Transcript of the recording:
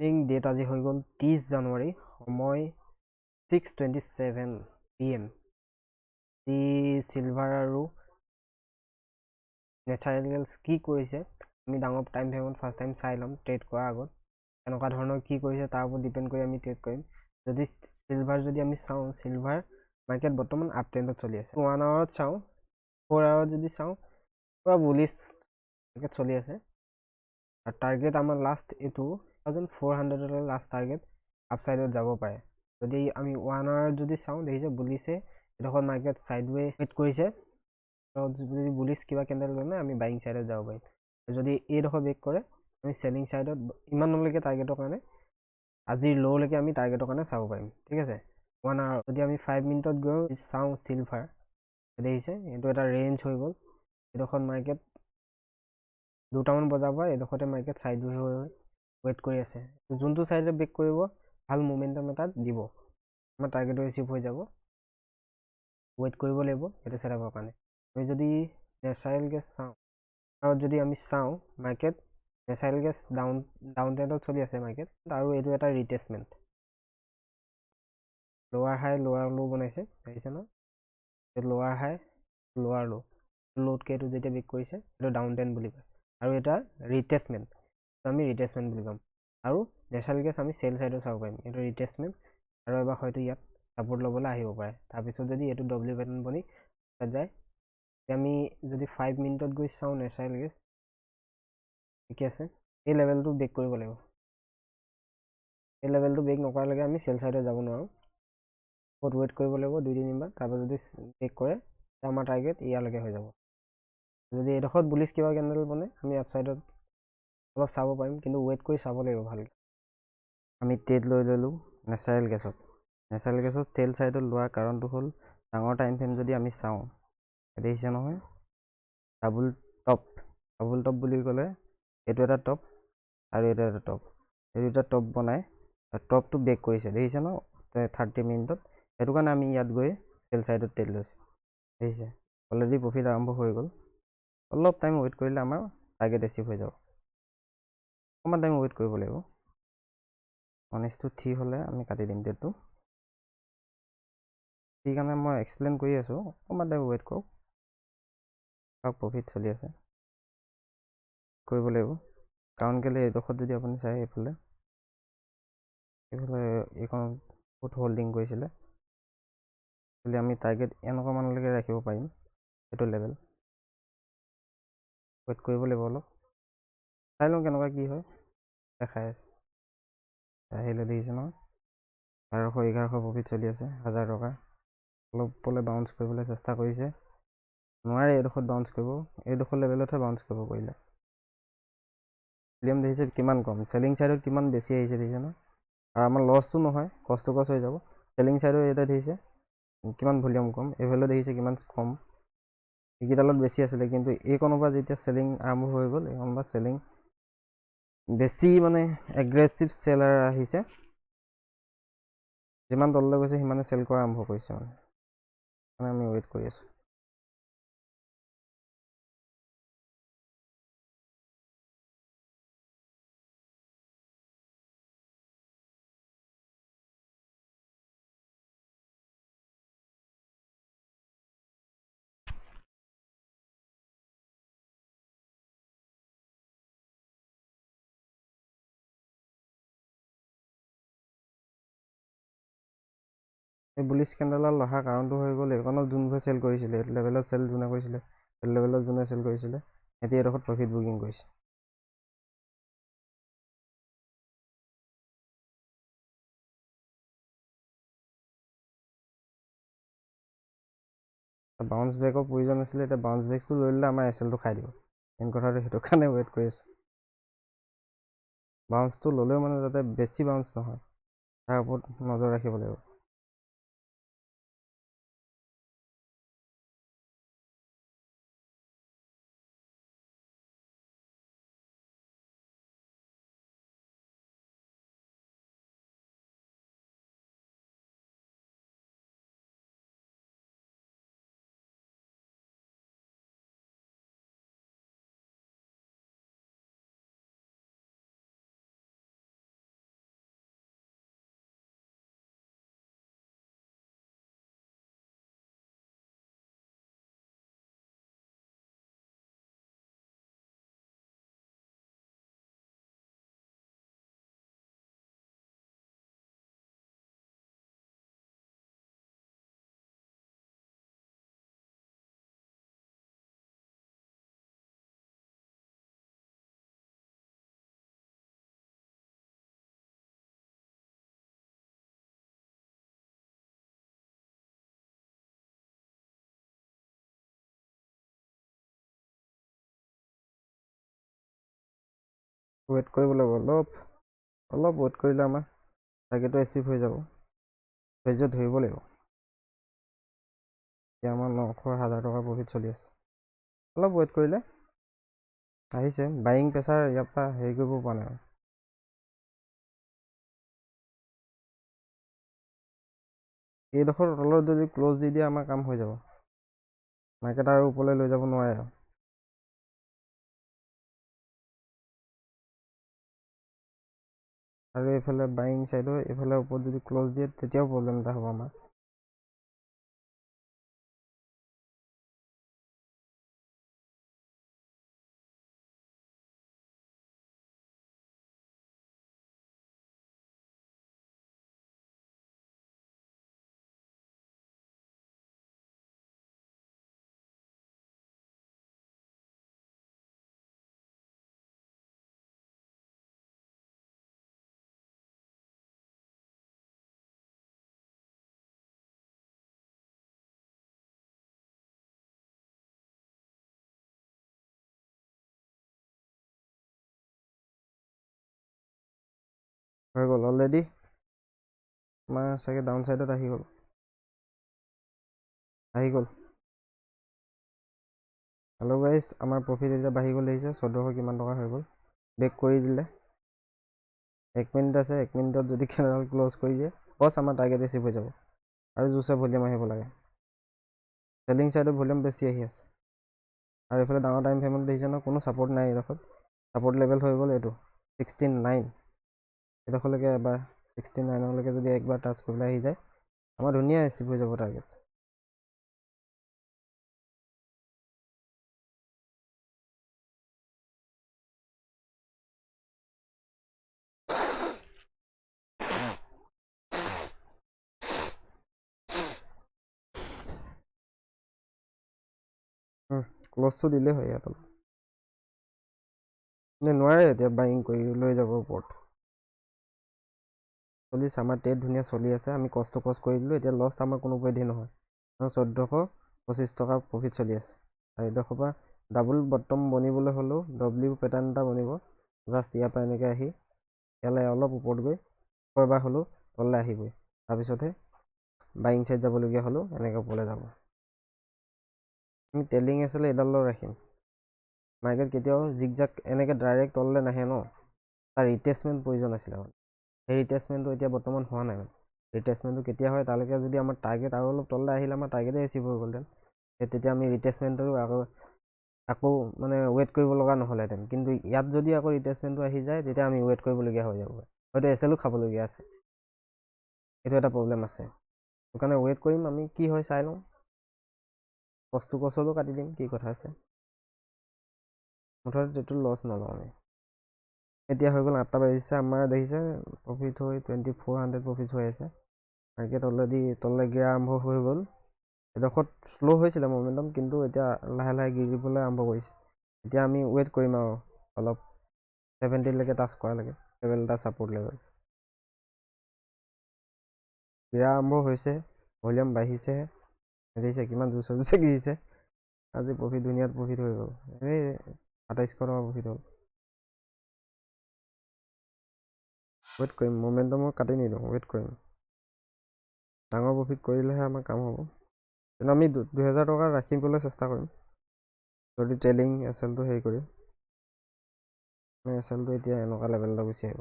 Date আজি হৈ গ'ল 30 জানুৱাৰী, সময় 6:27 PM। যি চিলভাৰ আৰু নেচাৰেল কি কৰিছে আমি ডাঙৰ টাইম ফ্ৰেমত ফাৰ্ষ্ট টাইম চাই ল'ম ট্ৰেড কৰাৰ আগত। এনেকুৱা ধৰণৰ কি কৰিছে তাৰ ওপৰত ডিপেণ্ড কৰি আমি ট্ৰেড কৰিম। যদি চিলভাৰ যদি আমি চাওঁ, চিলভাৰ মাৰ্কেট বৰ্তমান আপ ট্ৰেণ্ডত চলি আছে। 1 আৱাৰত চাওঁ, 4 আৱাৰত যদি চাওঁ পুৰা বুলিছ মাৰ্কেট চলি আছে। আৰু টাৰ্গেট আমাৰ লাষ্ট এইটো 1400 লাষ্ট টাৰ্গেট আপচাইডত যাব পাৰে। যদি আমি 1 আৱাৰত যদি চাওঁ, দেখিছে বুলিছে এডোখৰ মাৰ্কেট চাইডৱে ৱেট কৰিছে। যদি বুলিছ কিবা কেণ্ডেল লয় আমি বাইং চাইডত যাব পাৰিম। যদি এইডোখৰ ব্ৰেক কৰে আমি চেলিং চাইডত ইমানলৈকে টাৰ্গেটৰ কাৰণে আজিৰ ল'লৈকে আমি টাৰ্গেটৰ কাৰণে চাব পাৰিম। ঠিক আছে, 1 আৱাৰ। যদি আমি 5 মিনিটত গৈ চাওঁ চিলভাৰ, দেখিছে এইটো এটা ৰেঞ্জ হৈ গ'ল। এইডোখৰ মাৰ্কেট 2টামান বজাৰ পৰা এইডোখৰতে মাৰ্কেট চাইড হৈ ৱেট কৰি আছে। যোনটো চাইডে ব্ৰেক কৰিব ভাল মোমেণ্টাম এটা দিব, আমাৰ টাৰ্গেটটো ৰিচিভ হৈ যাব। ৱেট কৰিব লাগিব এইটো চেটআপৰ কাৰণে। আমি যদি নেচাৰেল গেছ চাওঁ আৰু যদি আমি চাওঁ মাৰ্কেট নেচাৰেল গেছ ডাউন ট্ৰেণ্ডত চলি আছে মাৰ্কেট। আৰু এইটো এটা ৰিটেচমেণ্ট, লোৱাৰ হাই লোৱাৰ ল' বনাইছে, দেখিছে ন? লোৱাৰ হাই লোৱাৰ ল'তকৈ এইটো যেতিয়া ব্ৰেক কৰিছে এইটো ডাউন ট্ৰেণ্ড বুলি কয়। আৰু এটা ৰিটেচমেণ্ট, আমি ৰিটেচমেণ্ট বুলি ক'ম। আৰু নেচাৰেল গেছ আমি চেল চাইডত চাব পাৰিম, এইটো ৰিটেচমেণ্ট। আৰু এবাৰ হয়তো ইয়াত ছাপোৰ্ট ল'বলৈ আহিব পাৰে। তাৰপিছত যদি এইটো ডব্লিউ পেটাৰ্ণ বনি তাত যায়, আমি যদি 5 মিনিটত গৈ চাওঁ নেচাৰেল গেছ, ঠিকে আছে, এই লেভেলটো ব্ৰেক কৰিব লাগিব। এই লেভেলটো ব্ৰেক নকৰালৈকে আমি চেল চাইডত যাব নোৱাৰোঁ। বহুত ৱেট কৰিব লাগিব 2-3 বাৰ। তাৰপৰা যদি ব্ৰেক কৰে আমাৰ টাৰ্গেট ইয়ালৈকে হৈ যাব। যদি এইডোখৰত বুলিছ কিবা কেণ্ডেল বনে আমি আপচাইডত অলপ চাব পাৰিম, কিন্তু ৱেট কৰি চাব লাগিব ভালকৈ। আমি ট্ৰেড লৈ ল'লোঁ নেচাৰেল গেছত। নেচাৰেল গেছত চেল চাইডত লোৱাৰ কাৰণটো হ'ল ডাঙৰ টাইম ফ্ৰেম যদি আমি চাওঁ, দেখিছে নহয় ডাবুল টপ বুলি ক'লে এইটো এটা টপ আৰু এইটো এটা টপ, এই দুটা টপ বনাই টপটো ব্ৰেক কৰিছে, দেখিছে ন 30 মিনিটত। সেইটো কাৰণে আমি ইয়াত গৈ চেল চাইডত ট্ৰেড লৈছোঁ, দেখিছে অলৰেডি প্ৰফিট আৰম্ভ হৈ গ'ল। অলপ টাইম ৱেট কৰিলে আমাৰ টাৰ্গেট এচিভ হৈ যাব। অকণমান টাইম ৱেট কৰিব লাগিব। 1:3 হ'লে আমি কাটি দিম ট্ৰেডটো। সেইকাৰণে মই এক্সপ্লেইন কৰি আছোঁ, অকণমান টাইম ৱেট কৰক। প্ৰফিট চলি আছে কৰিব লাগিব, কাৰণ কেলৈ এইডোখৰত যদি আপুনি চাই এইফালে এইখন বহুত হোল্ডিং কৰিছিলে। আমি টাৰ্গেট এনেকুৱা মানলৈকে ৰাখিব পাৰিম, এইটো লেভেল ৱেট কৰিব লাগিব অলপ। চাই লওঁ কেনেকুৱা কি হয়, দেখাই আছে আহিলে, দেখিছে নহয় 1200-1100 প্ৰফিট চলি আছে, 1000 টকা। অলপ ওপৰলৈ বাউন্স কৰিবলৈ চেষ্টা কৰিছে, নোৱাৰে এইডোখৰত বাউন্স কৰিব, এইডোখৰ লেভেলতহে বাউন্স কৰিব কৰিলে। ভলিউম দেখিছে কিমান কম, চেলিং চাইডত কিমান বেছি আহিছে দেখিছে ন? আৰু আমাৰ লছটো নহয়, কষ্ট হৈ যাব। চেলিং চাইডত এটা দেখিছে কিমান ভলিউম কম, এইফালে দেখিছে কিমান কম, এইকেইডালত বেছি আছিলে। কিন্তু এইকণৰ পৰা যেতিয়া চেলিং আৰম্ভ হৈ গ'ল, এইকণৰ পৰা চেলিং বেছি মানে এগ্ৰেছিভ চেলাৰ আহিছে। যিমান তললৈ গৈছে সিমানে চেল কৰা আৰম্ভ কৰিছে, মানে আমি ৱেইট কৰি আছোঁ। এই বুলিছ কেণ্ডেলৰ অহা কাৰণটো হৈ গ'ল এইকণত যোনবোৰে চেল কৰিছিলে, এইটো লেভেলত চেল যোনে কৰিছিলে, এইটো লেভেলত যোনে চেল কৰিছিলে, এতিয়া এইডোখৰত প্ৰফিট বুকিং কৰিছে। বাউন্স বেকৰ প্ৰয়োজন আছিলে, এতিয়া বাউন্স বেকটো লৈ ল'লে আমাৰ এছএলটো খাই দিব। মেইন কথাটো সেইটো কাৰণে ৱেইট কৰি আছোঁ। বাউন্সটো ল'লেও মানে যাতে বেছি বাউন্স নহয় তাৰ ওপৰত নজৰ ৰাখিব লাগিব। ৱেইট কৰিব লাগিব, অলপ ৱেইট কৰিলে আমাৰ টাৰ্গেটটো এচিভ হৈ যাব। ধৈৰ্য ধৰিব লাগিব। এতিয়া আমাৰ 900,000 টকা প্ৰফিট চলি আছে। অলপ ৱেইট কৰিলে আহিছে। বাইং প্ৰেছাৰ ইয়াৰ পৰা হেৰি কৰিব পৰা নাই। এইডোখৰ তলত যদি ক্ল'জ দি দিয়ে আমাৰ কাম হৈ যাব। মাৰ্কেট আৰু ওপৰলৈ লৈ যাব নোৱাৰে আৰু। আৰু এইফালে বাইং চাইডো এইফালে ওপৰত যদি ক্ল'জ দিয়ে তেতিয়াও প্ৰব্লেম এটা হ'ব আমাৰ। হৈ গ'ল অলৰেডি আমাৰ চাগে ডাউন চাইডত আহি গ'ল। হেল্ল' গাইজ, আমাৰ প্ৰফিট এতিয়া বাঢ়ি গ'ল। দেখিছে 1400 কিমান টকা হৈ গ'ল। বেক কৰি দিলে। 1 মিনিট আছে। 1 মিনিটত যদি কেনেল ক্ল'জ কৰি দিয়ে বছ আমাৰ টাৰ্গেট এচিভ হৈ যাব। আৰু জোৰছে ভলিউম আহিব লাগে। চেলিং চাইডত ভলিউম বেছি আহি আছে। আৰু এইফালে ডাঙৰ টাইম ফ্ৰেমত দেখিছে ন, কোনো ছাপৰ্ট নাই এইডোখৰত। ছাপৰ্ট লেভেল হৈ গ'ল এইটো 69। এইডোখৰলৈকে এবাৰ 69লৈকে যদি একবাৰ টাচ কৰিবলৈ আহি যায় আমাৰ ধুনীয়া এচিভ হৈ যাব টাৰ্গেট। ক্লজটো দিলেই হয় ইয়াত। নোৱাৰে এতিয়া বাইং কৰি লৈ যাব ওপৰত। চলিছে আমাৰ ট্ৰেড ধুনীয়া চলি আছে। আমি কষ্ট কৰি দিলোঁ। এতিয়া লষ্ট আমাৰ কোনো পধ্যেই নহয়। 1425 টকা প্ৰফিট চলি আছে। আৰু এইডোখৰ পৰা ডাবল বটম বনিবলৈ হ'লেও ডব্লিউ পেটাৰ্ণ এটা বনিব। জাষ্ট ইয়াৰ পৰা এনেকৈ আহি ইয়ালৈ অলপ ওপৰত গৈ কয়বাৰ হ'লেও তললৈ আহিবই। তাৰপিছতহে বাইং চাইড যাবলগীয়া হ'লেও এনেকৈ ওপৰলৈ যাব। আমি টেলিং আছিলে এডালত ৰাখিম। মাৰ্কেট কেতিয়াও জিগজাক এনেকৈ ডাইৰেক্ট তললৈ নাহে ন, তাৰ ৰিটেচমেণ্ট প্ৰয়োজন আছিলে। সেই ৰিটেচমেণ্টটো এতিয়া বৰ্তমান হোৱা নাই। ৰিটেচমেণ্টটো কেতিয়া হয় তালৈকে যদি আমাৰ টাৰ্গেট আৰু অলপ তললৈ আহিলে আমাৰ টাৰ্গেটে এচিভ হৈ গ'লহেঁতেন। তেতিয়া আমি ৰিটেচমেণ্টটো আকৌ মানে ৱেইট কৰিব লগা নহ'লেহেঁতেন। কিন্তু ইয়াত যদি আকৌ ৰিটেচমেণ্টটো আহি যায় তেতিয়া আমি ৱেইট কৰিবলগীয়া হৈ যাব। হয়তো এছেলো খাবলগীয়া আছে। এইটো এটা প্ৰব্লেম আছে। সেইকাৰণে ৱেইট কৰিম। আমি কি হয় চাই লওঁ। কষ্টলৈও কাটি দিম, কি কথা আছে। মুঠতে এইটো লছ নলওঁ আমি। এতিয়া হৈ গ'ল 8টা বাজিছে। আমাৰ দেখিছে প্ৰফিট হৈ 2400 প্ৰফিট হৈ আছে। মাৰ্কেট অলৰেডি তললৈ গিৰা আৰম্ভ হৈ গ'ল। এডোখৰত শ্ল' হৈছিলে মমেণ্টাম, কিন্তু এতিয়া লাহে লাহে গিৰিবলৈ আৰম্ভ কৰিছে। এতিয়া আমি ৱেইট কৰিম আৰু অলপ 70লৈকে টাচ কৰালৈকে। লেভেল এটা ছাপৰ্ট লেভেল গিৰা আৰম্ভ হৈছে। ভলিউম বাঢ়িছেহে। দেখিছে কিমান জোৰছে গিৰিছে। আজি প্ৰফিট ধুনীয়া প্ৰফিট হৈ গ'ল। এই 2700 টকা প্ৰফিট হ'ল। ৱেইট কৰিম। মমেণ্টামক কাটি নিদিওঁ, ৱেইট কৰিম। ডাঙৰ প্ৰফিট কৰিলেহে আমাৰ কাম হ'ব। কিন্তু আমি 2000 টকা ৰাখিবলৈ চেষ্টা কৰিম। যদি ট্ৰেইলিং এছ এলটো হেৰি কৰি এছ এলটো এতিয়া এনেকুৱা লেভেল এটা গুচি আহিব।